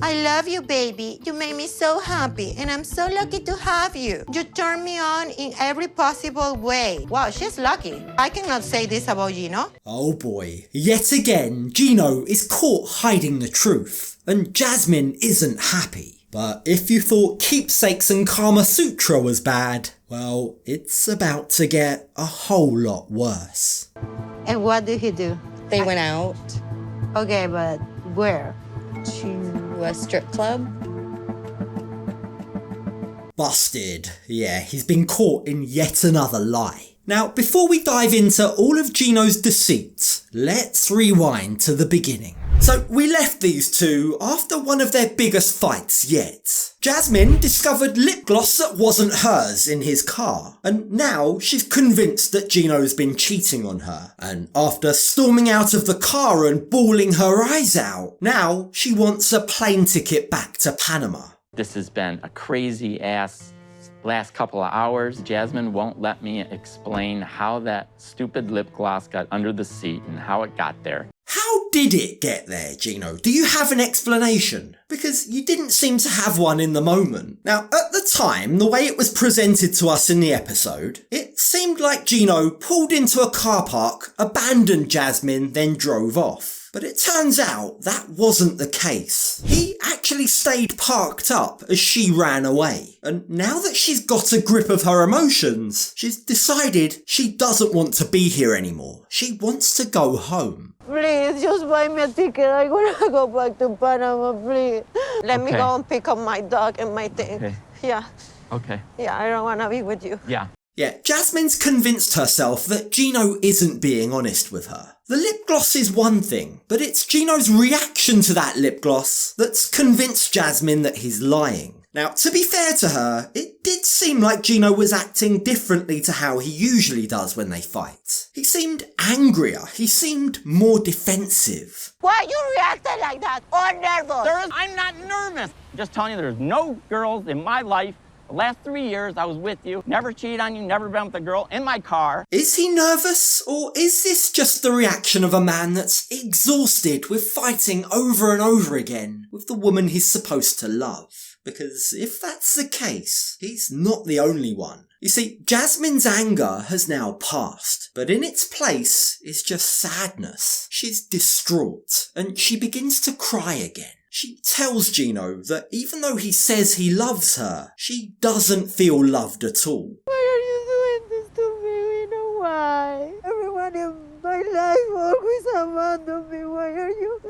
I love you, baby. You made me so happy, and I'm so lucky to have you. You turn me on in every possible way. Wow, she's lucky. I cannot say this about Gino. Oh boy. Yet again, Gino is caught hiding the truth, and Jasmine isn't happy. But if you thought Keepsakes and Kama Sutra was bad, well, it's about to get a whole lot worse. And what did he do? They went out Okay, but where? to a strip club. Busted. Yeah, he's been caught in yet another lie. Now, before we dive into all of Gino's deceit, let's rewind to the beginning. So we left these two after one of their biggest fights yet. Jasmine discovered lip gloss that wasn't hers in his car, and now she's convinced that Gino's been cheating on her. And after storming out of the car and bawling her eyes out, now she wants a plane ticket back to Panama. This has been a crazy ass last couple of hours. Jasmine won't let me explain how that stupid lip gloss got under the seat and how it got there. How did it get there, Gino? Do you have an explanation? Because you didn't seem to have one in the moment. Now, at the time, the way it was presented to us in the episode, it seemed like Gino pulled into a car park, abandoned Jasmine, then drove off. But it turns out that wasn't the case. He actually stayed parked up as she ran away. And now that she's got a grip of her emotions, she's decided she doesn't want to be here anymore. She wants to go home. Please, just buy me a ticket. I want to go back to Panama, please. Let me go and pick up my dog and my thing. Okay. Yeah. Okay. Yeah, I don't want to be with you. Yeah. Yeah, Jasmine's convinced herself that Gino isn't being honest with her. The lip gloss is one thing, but it's Gino's reaction to that lip gloss that's convinced Jasmine that he's lying. Now, to be fair to her, it did seem like Gino was acting differently to how he usually does when they fight. He seemed angrier, he seemed more defensive. Why you reacted like that? Or nervous? I'm not nervous. I'm just telling you, there's no girls in my life. The last 3 years I was with you, never cheated on you, never been with a girl in my car. Is he nervous, or is this just the reaction of a man that's exhausted with fighting over and over again with the woman he's supposed to love? Because if that's the case, he's not the only one. You see, Jasmine's anger has now passed, but in its place is just sadness. She's distraught, and she begins to cry again. She tells Gino that even though he says he loves her, she doesn't feel loved at all. Why are you doing this to me? You know why? Everyone in my life always abandoned me. Why are you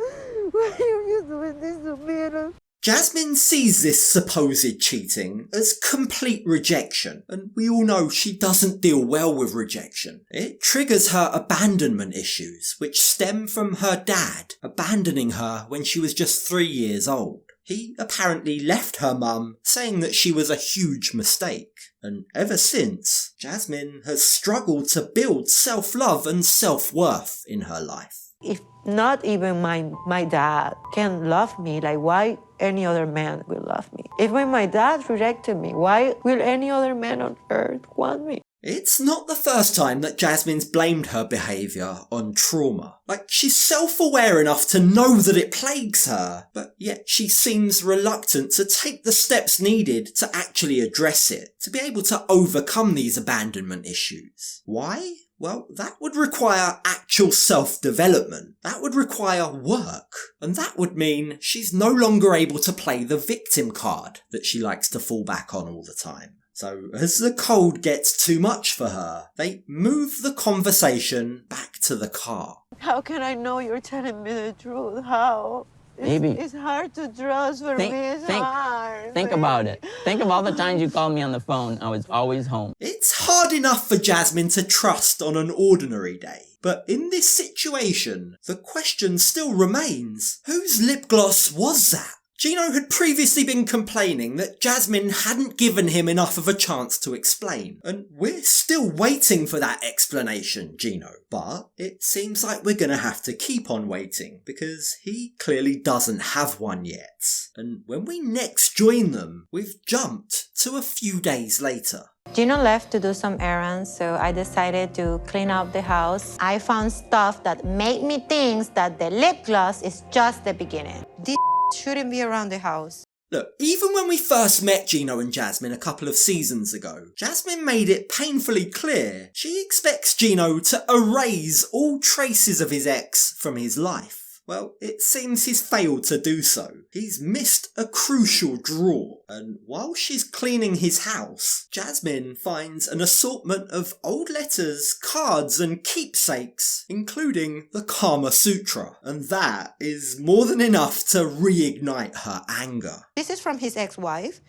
doing this to me? Jasmine sees this supposed cheating as complete rejection, and we all know she doesn't deal well with rejection. It triggers her abandonment issues, which stem from her dad abandoning her when she was just 3 years old. He apparently left her mum, saying that she was a huge mistake. And ever since, Jasmine has struggled to build self-love and self-worth in her life. If not even my dad can love me, like why any other man will love me? If when my dad rejected me, why will any other man on earth want me? It's not the first time that Jasmine's blamed her behaviour on trauma. Like, she's self-aware enough to know that it plagues her, but yet she seems reluctant to take the steps needed to actually address it, to be able to overcome these abandonment issues. Why? Well, that would require actual self-development. That would require work. And that would mean she's no longer able to play the victim card that she likes to fall back on all the time. So, as the cold gets too much for her, they move the conversation back to the car. How can I know you're telling me the truth? How? Baby. It's hard to trust for me. It's hard. Think about it. Think of all the times you called me on the phone. I was always home. It's hard enough for Jasmine to trust on an ordinary day. But in this situation, the question still remains, whose lip gloss was that? Gino had previously been complaining that Jasmine hadn't given him enough of a chance to explain, and we're still waiting for that explanation, Gino. But it seems like we're gonna have to keep on waiting, because he clearly doesn't have one yet. And when we next join them, we've jumped to a few days later. Gino left to do some errands, so I decided to clean up the house. I found stuff that made me think that the lip gloss is just the beginning. This shouldn't be around the house. Look, even when we first met Gino and Jasmine a couple of seasons ago, Jasmine made it painfully clear she expects Gino to erase all traces of his ex from his life. Well, it seems he's failed to do so. He's missed a crucial drawer, and while she's cleaning his house, Jasmine finds an assortment of old letters, cards and keepsakes, including the Kama Sutra, and that is more than enough to reignite her anger. This is from his ex-wife,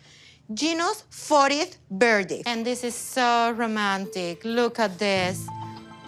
Gino's 40th birthday. And this is so romantic. Look at this.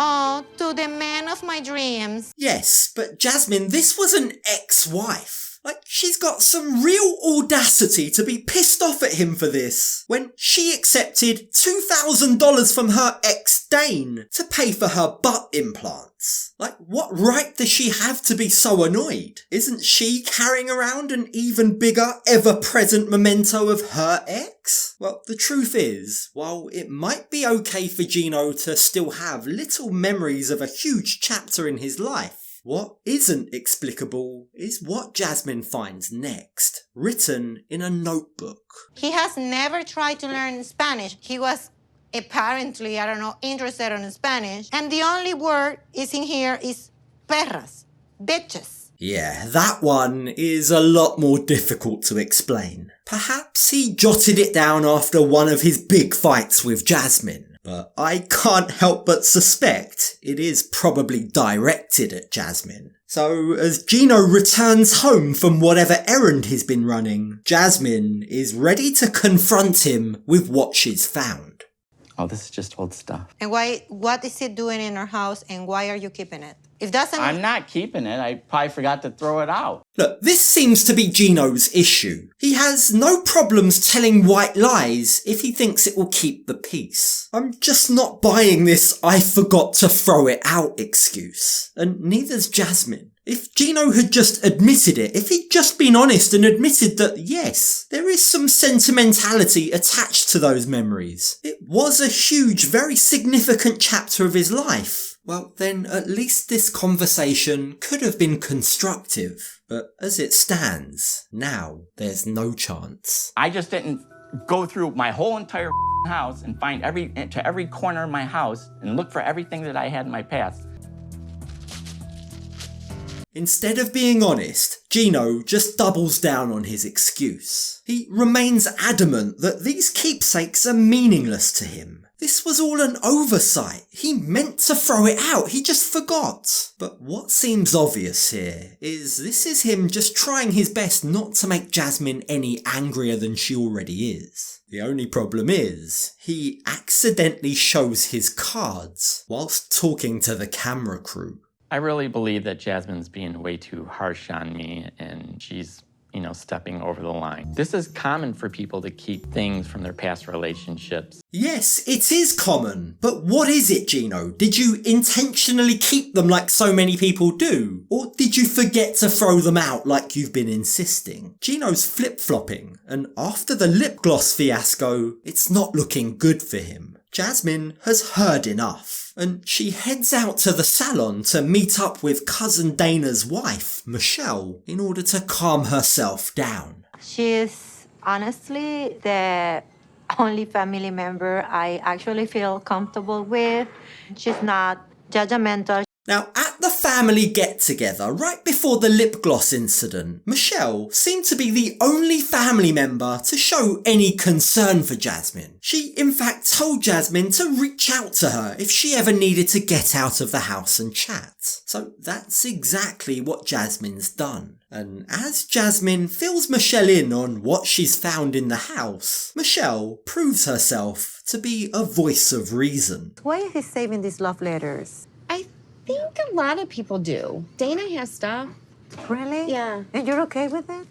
Oh, to the man of my dreams. Yes, but Jasmine, this was an ex-wife. Like, she's got some real audacity to be pissed off at him for this, when she accepted $2,000 from her ex Dane to pay for her butt implants. Like, what right does she have to be so annoyed? Isn't she carrying around an even bigger, ever-present memento of her ex? Well, the truth is, while it might be okay for Gino to still have little memories of a huge chapter in his life, what isn't explicable is what Jasmine finds next, written in a notebook. He has never tried to learn Spanish. He was apparently, interested in Spanish. And the only word is in here is perras, bitches. Yeah, that one is a lot more difficult to explain. Perhaps he jotted it down after one of his big fights with Jasmine. But I can't help but suspect it is probably directed at Jasmine. So, as Gino returns home from whatever errand he's been running, Jasmine is ready to confront him with what she's found. Oh, this is just old stuff. And what is it doing in our house, and why are you keeping it? If that's I'm not keeping it. I probably forgot to throw it out. Look, this seems to be Gino's issue. He has no problems telling white lies if he thinks it will keep the peace. I'm just not buying this "I forgot to throw it out" excuse. And neither's Jasmine. If Gino had just admitted it, if he'd just been honest and admitted that, yes, there is some sentimentality attached to those memories. It was a huge, very significant chapter of his life. Well, then at least this conversation could have been constructive. But as it stands, now there's no chance. I just didn't go through my whole entire house and find every corner of my house and look for everything that I had in my past. Instead of being honest, Gino just doubles down on his excuse. He remains adamant that these keepsakes are meaningless to him. This was all an oversight. He meant to throw it out, he just forgot. But what seems obvious here is this is him just trying his best not to make Jasmine any angrier than she already is. The only problem is, he accidentally shows his cards whilst talking to the camera crew. I really believe that Jasmine's being way too harsh on me, and she's, stepping over the line. This is common for people to keep things from their past relationships. Yes, it is common, but what is it, Gino? Did you intentionally keep them like so many people do? Or did you forget to throw them out like you've been insisting? Gino's flip-flopping, and after the lip gloss fiasco, it's not looking good for him. Jasmine has heard enough, and she heads out to the salon to meet up with cousin Dana's wife, Michelle, in order to calm herself down. She's honestly the only family member I actually feel comfortable with. She's not judgmental. Now, at the family get-together, right before the lip gloss incident, Michelle seemed to be the only family member to show any concern for Jasmine. She, in fact, told Jasmine to reach out to her if she ever needed to get out of the house and chat. So that's exactly what Jasmine's done. And as Jasmine fills Michelle in on what she's found in the house, Michelle proves herself to be a voice of reason. Why is he saving these love letters? I think a lot of people do. Dana has stuff. Really? Yeah. And you're okay with it?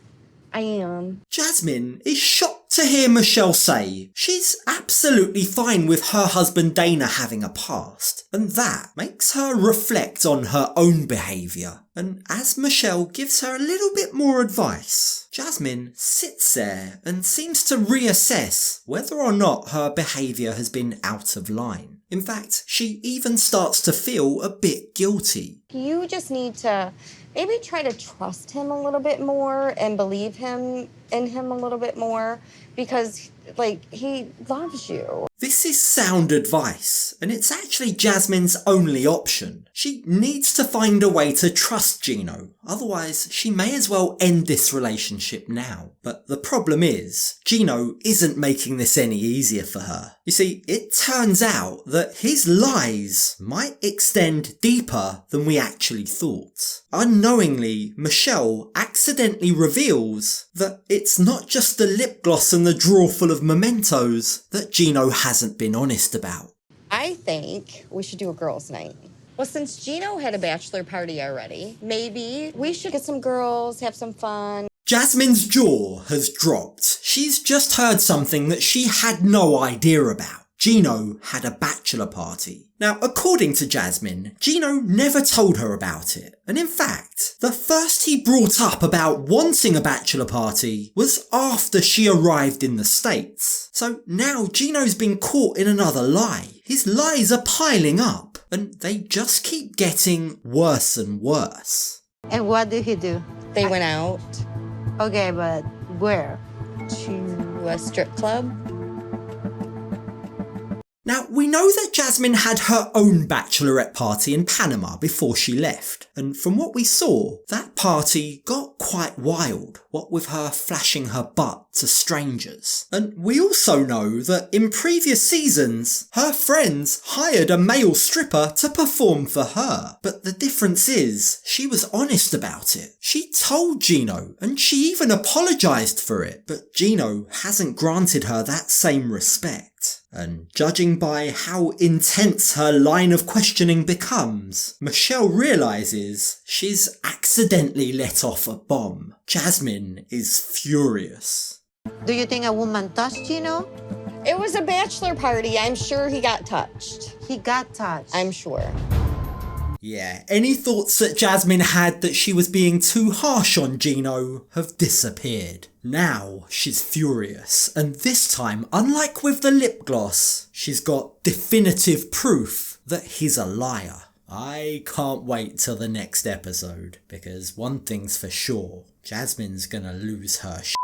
I am. Jasmine is shocked to hear Michelle say she's absolutely fine with her husband Dana having a past, and that makes her reflect on her own behaviour. And as Michelle gives her a little bit more advice, Jasmine sits there and seems to reassess whether or not her behaviour has been out of line. In fact, she even starts to feel a bit guilty. You just need to maybe try to trust him a little bit more and believe in him a little bit more because, like, he loves you. This is sound advice, and it's actually Jasmine's only option. She needs to find a way to trust Gino, otherwise she may as well end this relationship now. But the problem is, Gino isn't making this any easier for her. You see, it turns out that his lies might extend deeper than we actually thought. Unknowingly, Michelle accidentally reveals that it's not just the lip gloss and the drawer full of mementos that Gino hasn't been honest about. I think we should do a girls' night. Well, since Gino had a bachelor party already, maybe we should get some girls, have some fun. Jasmine's jaw has dropped. She's just heard something that she had no idea about. Gino had a bachelor party. Now, according to Jasmine, Gino never told her about it. And in fact, the first he brought up about wanting a bachelor party was after she arrived in the States. So now Gino's been caught in another lie. His lies are piling up, and they just keep getting worse and worse. And what did he do? They went out Okay, but where? to a strip club. Now, we know that Jasmine had her own bachelorette party in Panama before she left, and from what we saw, that party got quite wild, what with her flashing her butt to strangers. And we also know that in previous seasons, her friends hired a male stripper to perform for her. But the difference is, she was honest about it. She told Gino, and she even apologised for it, but Gino hasn't granted her that same respect. And judging by how intense her line of questioning becomes, Michelle realises she's accidentally let off a bomb. Jasmine is furious. Do you think a woman touched Gino? It was a bachelor party. I'm sure he got touched. He got touched. I'm sure. Yeah, any thoughts that Jasmine had that she was being too harsh on Gino have disappeared. Now she's furious, and this time, unlike with the lip gloss, she's got definitive proof that he's a liar. I can't wait till the next episode, because one thing's for sure, Jasmine's gonna lose her shit.